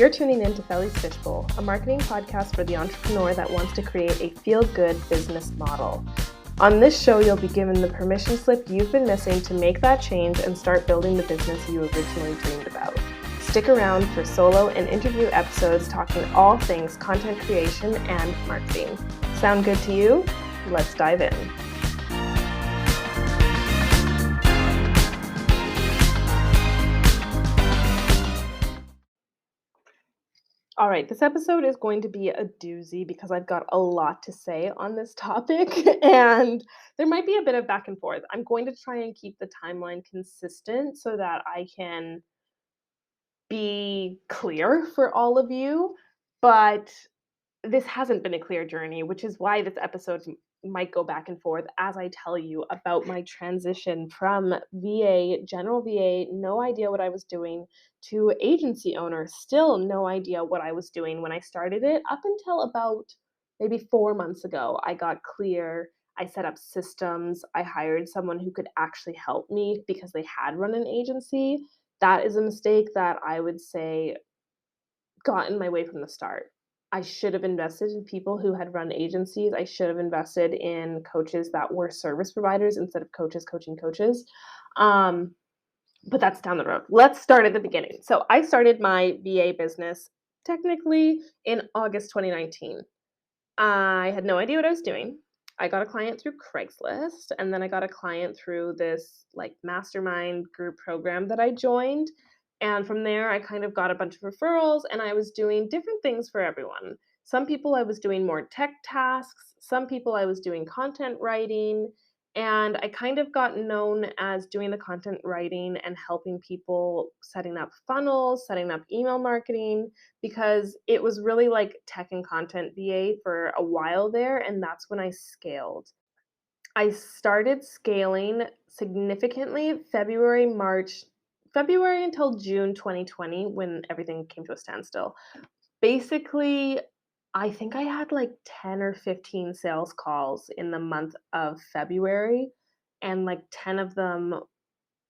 You're tuning in to Felly's Fishbowl, a marketing podcast for the entrepreneur that wants to create a feel-good business model. On this show, you'll be given the permission slip you've been missing to make that change and start building the business you originally dreamed about. Stick around for solo and interview episodes talking all things content creation and marketing. Sound good to you? Let's dive in. All right, this episode is going to be a doozy because I've got a lot to say on this topic and there might be a bit of back and forth. I'm going to try and keep the timeline consistent so that I can be clear for all of you, but this hasn't been a clear journey, which is why this episode might go back and forth as I tell you about my transition from VA, general VA, no idea what I was doing, to agency owner, still no idea what I was doing when I started it, up until about maybe 4 months ago. I got clear. I set up systems. I hired someone who could actually help me because they had run an agency. That is a mistake that I would say got in my way from the start. I should have invested in people who had run agencies. I should have invested in coaches that were service providers instead of coaches coaching coaches. But that's down the road. Let's start at the beginning. So I started my VA business technically in August 2019. I had no idea what I was doing. I got a client through Craigslist, and then I got a client through this like mastermind group program that I joined. And from there, I kind of got a bunch of referrals, and I was doing different things for everyone. Some people I was doing more tech tasks, some people I was doing content writing, and I kind of got known as doing the content writing and helping people setting up funnels, setting up email marketing, because it was really like tech and content VA for a while there, and that's when I scaled. I started scaling significantly February until June 2020 when everything came to a standstill. Basically, I think I had like 10 or 15 sales calls in the month of February, and like 10 of them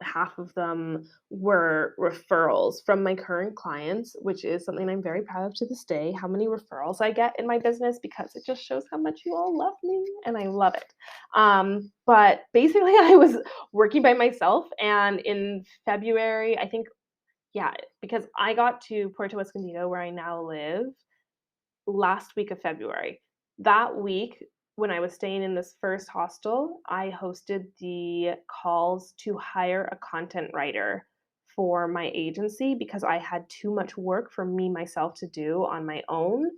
half of them were referrals from my current clients, which is something I'm very proud of to this day, how many referrals I get in my business, because it just shows how much you all love me and I love it. But basically, I was working by myself, and in February, I think, yeah, because I got to Puerto Escondido, where I now live, last week of February. That week, when I was staying in this first hostel, I hosted the calls to hire a content writer for my agency because I had too much work for me myself to do on my own.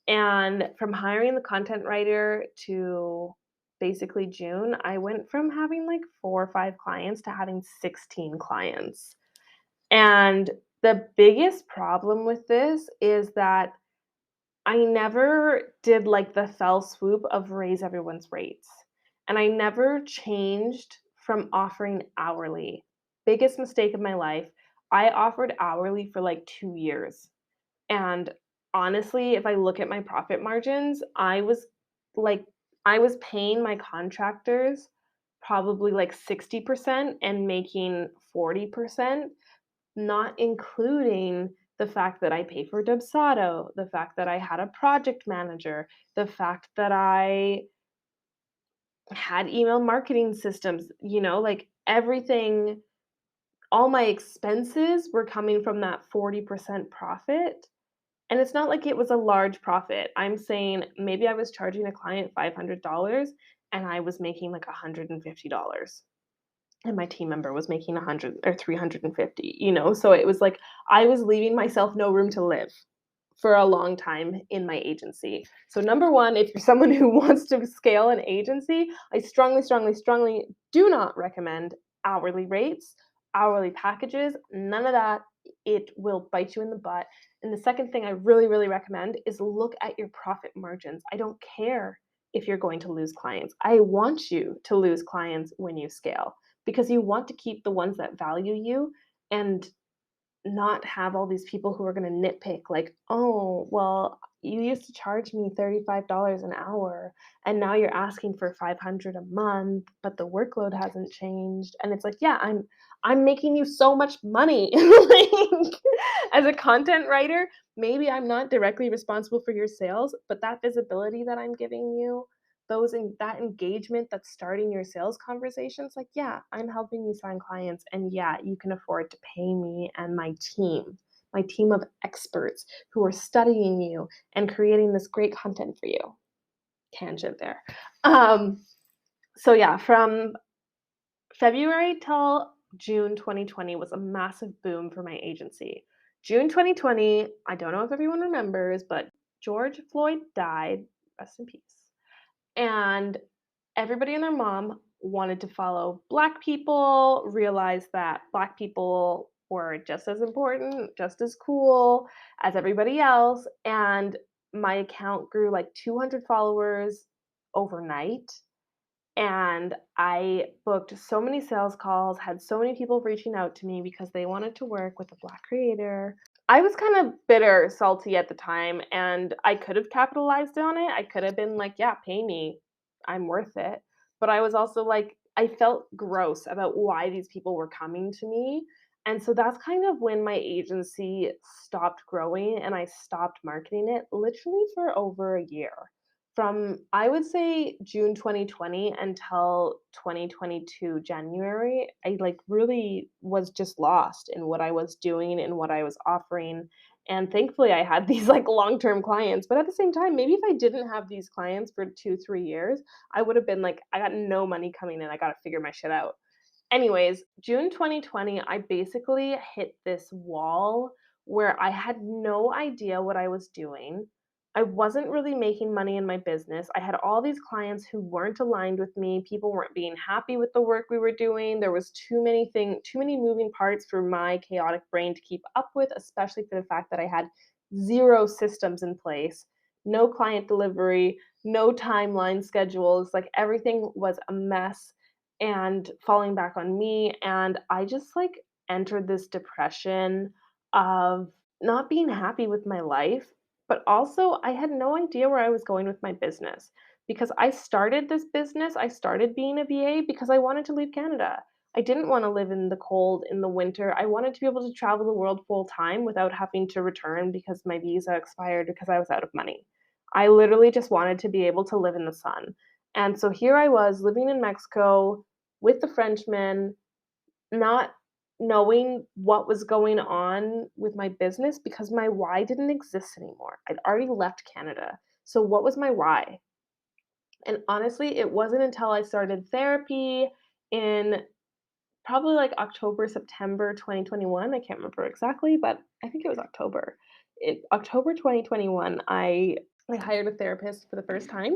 And from hiring the content writer to basically June, I went from having like 4 or 5 clients to having 16 clients. And the biggest problem with this is that I never did like the fell swoop of raise everyone's rates. And I never changed from offering hourly. Biggest mistake of my life. I offered hourly for like 2 years. And honestly, if I look at my profit margins, like I was paying my contractors probably like 60% and making 40%, not including the fact that I pay for Dubsado, the fact that I had a project manager, the fact that I had email marketing systems, like everything, all my expenses were coming from that 40% profit. And it's not like it was a large profit. I'm saying maybe I was charging a client $500 and I was making like $150. And my team member was making 100 or 350, So it was like I was leaving myself no room to live for a long time in my agency. So number 1, if you're someone who wants to scale an agency, I strongly, strongly, strongly do not recommend hourly rates, hourly packages, none of that. It will bite you in the butt. And the second thing I really, really recommend is look at your profit margins. I don't care if you're going to lose clients. I want you to lose clients when you scale, because you want to keep the ones that value you. And not have all these people who are gonna nitpick like, "Oh, well, you used to charge me $35 an hour, and now you're asking for 500 a month, but the workload hasn't changed." And it's like, "Yeah, I'm making you so much money." Like, as a content writer, maybe I'm not directly responsible for your sales, but that visibility that I'm giving you, that engagement that's starting your sales conversations, like, yeah, I'm helping you sign clients, and yeah, you can afford to pay me and my team of experts who are studying you and creating this great content for you. Tangent there. Um, so yeah, from February till June 2020 was a massive boom for my agency. June 2020, I don't know if everyone remembers, but George Floyd died. Rest in peace. And everybody and their mom wanted to follow Black people, realized that Black people were just as important, just as cool as everybody else. And my account grew like 200 followers overnight. And I booked so many sales calls, had so many people reaching out to me because they wanted to work with a Black creator. I was kind of bitter, salty at the time, and I could have capitalized on it. I could have been like, "Yeah, pay me. I'm worth it." But I was also like, I felt gross about why these people were coming to me. And so that's kind of when my agency stopped growing and I stopped marketing it literally for over a year. From I would say June 2020 until 2022 January, I like really was just lost in what I was doing and what I was offering. And thankfully I had these like long-term clients, but at the same time, maybe if I didn't have these clients for 2, 3 years, I would have been like, I got no money coming in. I got to figure my shit out. Anyways, June 2020, I basically hit this wall where I had no idea what I was doing. I wasn't really making money in my business. I had all these clients who weren't aligned with me. People weren't being happy with the work we were doing. There was too many moving parts for my chaotic brain to keep up with, especially for the fact that I had 0 systems in place, no client delivery, no timeline schedules. Like everything was a mess and falling back on me, and I just, like, entered this depression of not being happy with my life, but also I had no idea where I was going with my business, because I started this business, I started being a VA because I wanted to leave Canada. I didn't wanna live in the cold in the winter, I wanted to be able to travel the world full time without having to return because my visa expired because I was out of money. I literally just wanted to be able to live in the sun, and so here I was living in Mexico with the Frenchman, not knowing what was going on with my business because my why didn't exist anymore. I'd already left Canada. So what was my why? And honestly, it wasn't until I started therapy in probably like October, September 2021. I can't remember exactly, but I think it was October. In October 2021, I hired a therapist for the first time.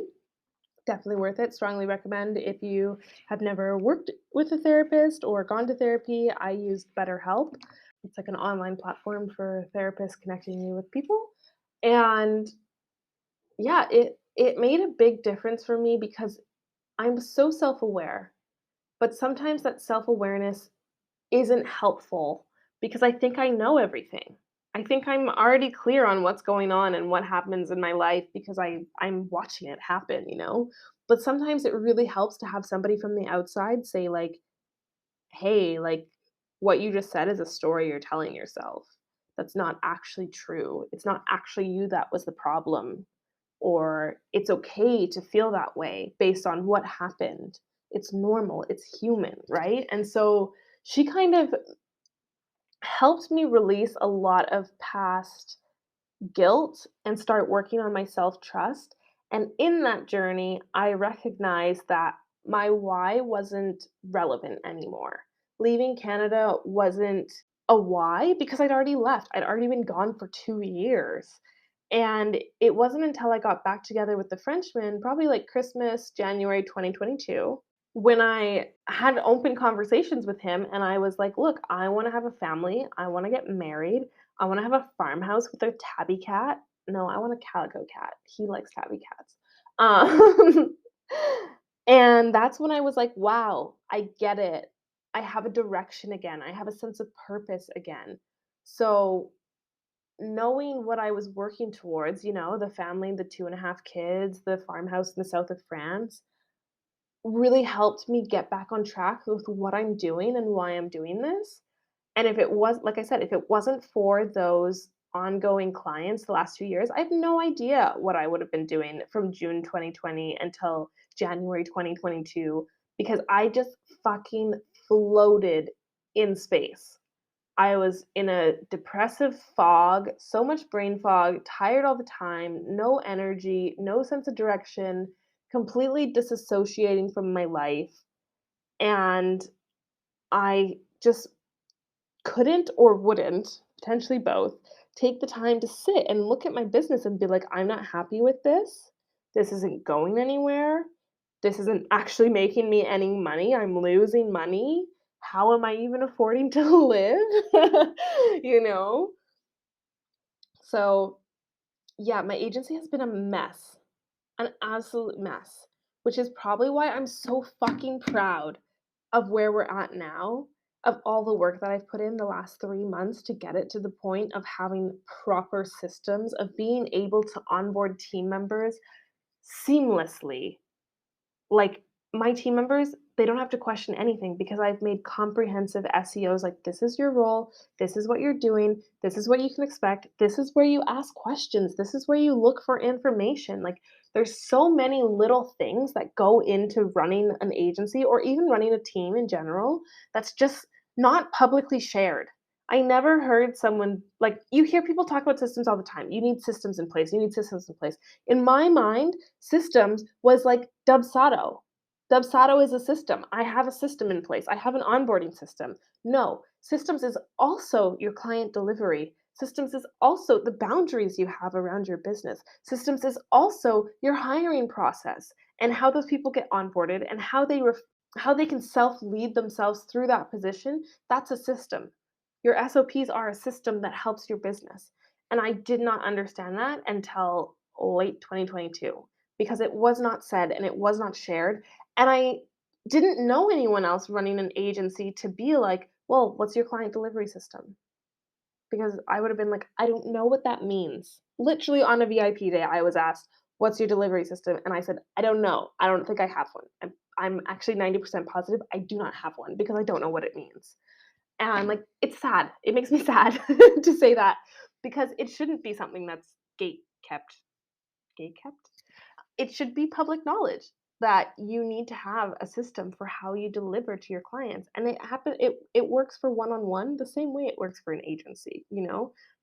Definitely worth it. Strongly recommend if you have never worked with a therapist or gone to therapy. I used BetterHelp. It's like an online platform for therapists connecting you with people. And yeah, it made a big difference for me because I'm so self-aware, but sometimes that self-awareness isn't helpful because I think I know everything. I think I'm already clear on what's going on and what happens in my life because I'm watching it happen, you know? But sometimes it really helps to have somebody from the outside say like, "Hey, like what you just said is a story you're telling yourself. That's not actually true. It's not actually you that was the problem." Or it's okay to feel that way based on what happened. It's normal. It's human, right? And so she kind of helped me release a lot of past guilt and start working on my self trust. And in that journey, I recognized that my why wasn't relevant anymore. Leaving Canada wasn't a why because I'd already left. I'd already been gone for 2 years. And it wasn't until I got back together with the Frenchman, probably like Christmas, January 2022, when I had open conversations with him and I was like, "Look, I wanna have a family, I wanna get married, I wanna have a farmhouse with a tabby cat." No, I want a calico cat. He likes tabby cats. Um, and that's when I was like, "Wow, I get it. I have a direction again. I have a sense of purpose again." So, knowing what I was working towards, the family, the 2.5 kids, the farmhouse in the south of France, really helped me get back on track with what I'm doing and why I'm doing this. And if it was like I said, if it wasn't for those ongoing clients the last 2 years, I have no idea what I would have been doing from June 2020 until January 2022 because I just fucking floated in space. I was in a depressive fog, so much brain fog, tired all the time, no energy, no sense of direction, completely disassociating from my life. And I just couldn't or wouldn't, potentially both, take the time to sit and look at my business and be like, I'm not happy with this. This isn't going anywhere. This isn't actually making me any money. I'm losing money. How am I even affording to live? you know? So, yeah, my agency has been a mess, an absolute mess, which is probably why I'm so fucking proud of where we're at now, of all the work that I've put in the last 3 months to get it to the point of having proper systems, of being able to onboard team members seamlessly. Like, my team members, they don't have to question anything because I've made comprehensive SEOs like, "This is your role, this is what you're doing, this is what you can expect, this is where you ask questions, this is where you look for information." Like, there's so many little things that go into running an agency or even running a team in general that's just not publicly shared. I never heard someone like, you hear people talk about systems all the time. You need systems in place, you need systems in place. In my mind, systems was like Dubsado. Dubsado is a system. I have a system in place. I have an onboarding system. No, systems is also your client delivery. Systems is also the boundaries you have around your business. Systems is also your hiring process and how those people get onboarded and how they can self-lead themselves through that position. That's a system. Your SOPs are a system that helps your business. And I did not understand that until late 2022 because it was not said and it was not shared. And I didn't know anyone else running an agency to be like, well, what's your client delivery system? Because I would have been like, I don't know what that means. Literally on a VIP day, I was asked, what's your delivery system? And I said, I don't know. I don't think I have one. I'm actually 90% positive I do not have one because I don't know what it means. And, like, it's sad. It makes me sad to say that because it shouldn't be something that's gate kept. Gate kept? It should be public knowledge that you need to have a system for how you deliver to your clients, and it works for one-on-one the same way it works for an agency.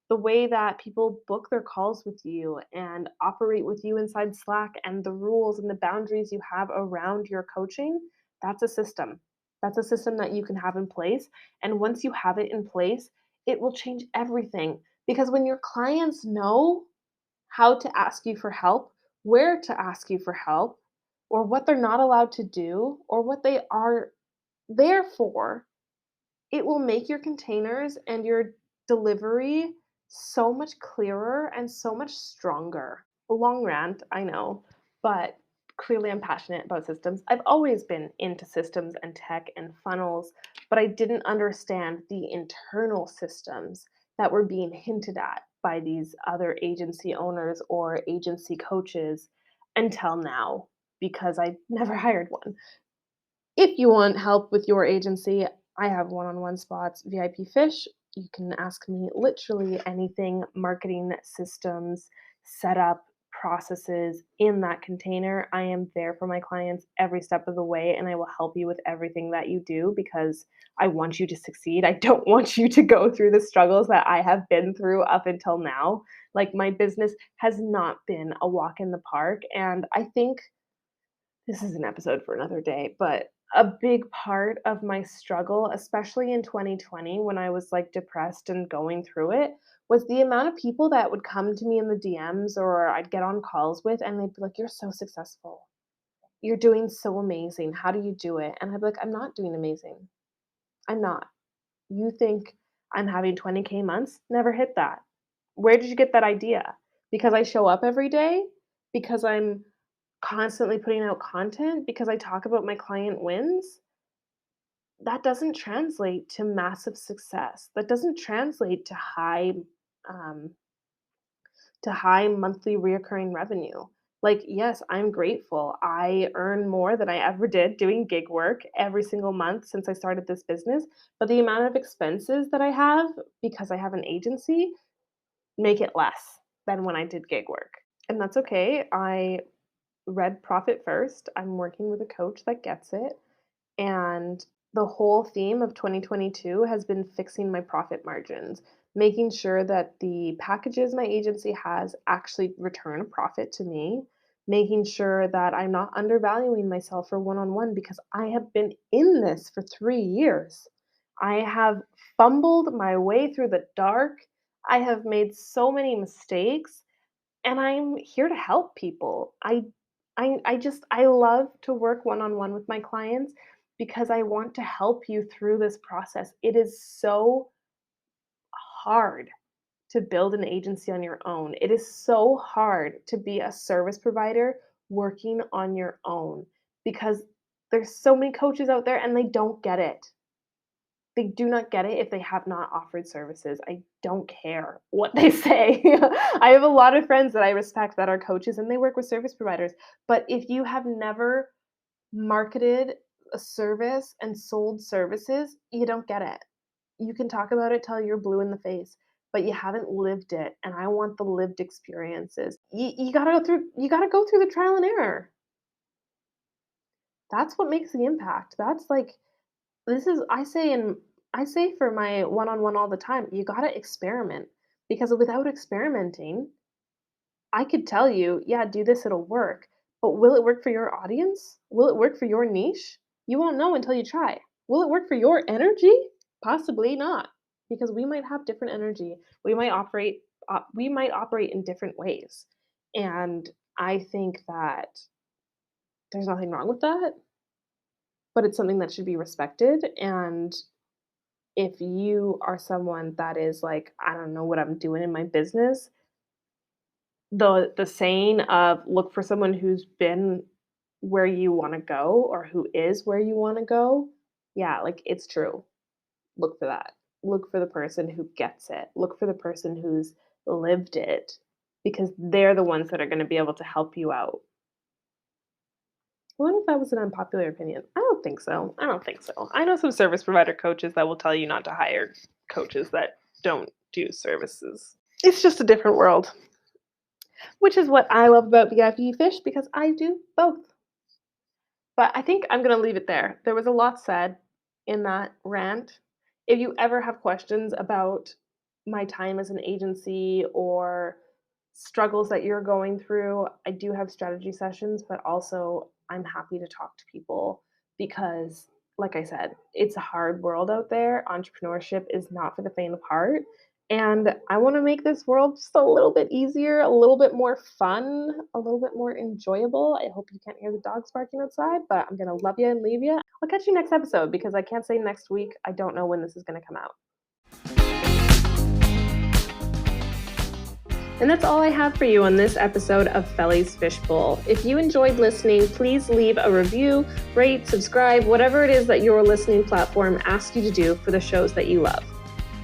The way that people book their calls with you and operate with you inside Slack and the rules and the boundaries you have around your coaching, that's a system. That's a system that you can have in place, and once you have it in place, it will change everything because when your clients know how to ask you for help, where to ask you for help, or what they're not allowed to do, or what they are there for, it will make your containers and your delivery so much clearer and so much stronger. A long rant, I know, but clearly I'm passionate about systems. I've always been into systems and tech and funnels, but I didn't understand the internal systems that were being hinted at by these other agency owners or agency coaches until now because I never hired one. If you want help with your agency, I have one-on-one spots, VIP Fish. You can ask me literally anything, marketing systems, setup, processes in that container. I am there for my clients every step of the way, and I will help you with everything that you do because I want you to succeed. I don't want you to go through the struggles that I have been through up until now. Like, my business has not been a walk in the park, and I think this is an episode for another day, but a big part of my struggle, especially in 2020 when I was like depressed and going through it, was the amount of people that would come to me in the DMs or I'd get on calls with and they'd be like, "You're so successful. You're doing so amazing. How do you do it?" And I'd be like, "I'm not doing amazing. I'm not. You think I'm having 20K months? Never hit that. Where did you get that idea? Because I show up every day? Because I'm constantly putting out content? Because I talk about my client wins? that doesn't translate to massive success. That doesn't translate um, to high monthly reoccurring revenue. Like, yes, I'm grateful. I earn more than I ever did doing gig work every single month since I started this business. But the amount of expenses that I have because I have an agency make it less than when I did gig work. And that's okay. I read Profit First. I'm working with a coach that gets it. And the whole theme of 2022 has been fixing my profit margins, making sure that the packages my agency has actually return a profit to me, making sure that I'm not undervaluing myself for one on one because I have been in this for 3 years. I have fumbled my way through the dark. I have made so many mistakes and I'm here to help people. I love to work one-on-one with my clients because I want to help you through this process. It is so hard to build an agency on your own. It is so hard to be a service provider working on your own because there's so many coaches out there and they don't get it. They do not get it if they have not offered services. I don't care what they say. I have a lot of friends that I respect that are coaches and they work with service providers. But if you have never marketed a service and sold services, you don't get it. You can talk about it till you're blue in the face, but you haven't lived it. And I want the lived experiences. You gotta go through the trial and error. That's what makes the impact. That's like this is I say for my one-on-one all the time, you gotta experiment because without experimenting, I could tell you, "Yeah, do this, it'll work." But will it work for your audience? Will it work for your niche? You won't know until you try. Will it work for your energy? Possibly not, because we might have different energy. We might operate in different ways. And I think that there's nothing wrong with that, but it's something that should be respected and if you are someone that is like, "I don't know what I'm doing in my business," the saying of look for someone who's been where you wanna go or who is where you wanna go, yeah, like, it's true. Look for that. Look for the person who gets it. Look for the person who's lived it because they're the ones that are gonna be able to help you out. What if that was an unpopular opinion? I don't think so. I don't think so. I know some service provider coaches that will tell you not to hire coaches that don't do services. It's just a different world, which is what I love about VIP Fish because I do both. But I think I'm going to leave it there. There was a lot said in that rant. If you ever have questions about my time as an agency or struggles that you're going through, I do have strategy sessions, but also I'm happy to talk to people because, like I said, it's a hard world out there. Entrepreneurship is not for the faint of heart. And I want to make this world just a little bit easier, a little bit more fun, a little bit more enjoyable. I hope you can't hear the dogs barking outside, but I'm going to love you and leave you. I'll catch you next episode because I can't say next week. I don't know when this is going to come out. And that's all I have for you on this episode of Felly's Fishbowl. If you enjoyed listening, please leave a review, rate, subscribe, whatever it is that your listening platform asks you to do for the shows that you love.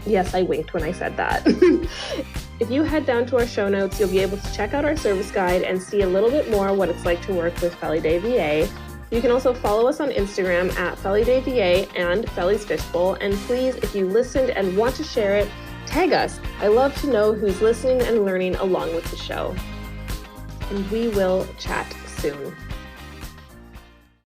Yes, I winked when I said that. If you head down to our show notes, you'll be able to check out our service guide and see a little bit more what it's like to work with Felly Day VA. You can also follow us on Instagram at Felly Day VA and Felly's Fishbowl. And please, if you listened and want to share it, tag us. I love to know who's listening and learning along with the show. And we will chat soon.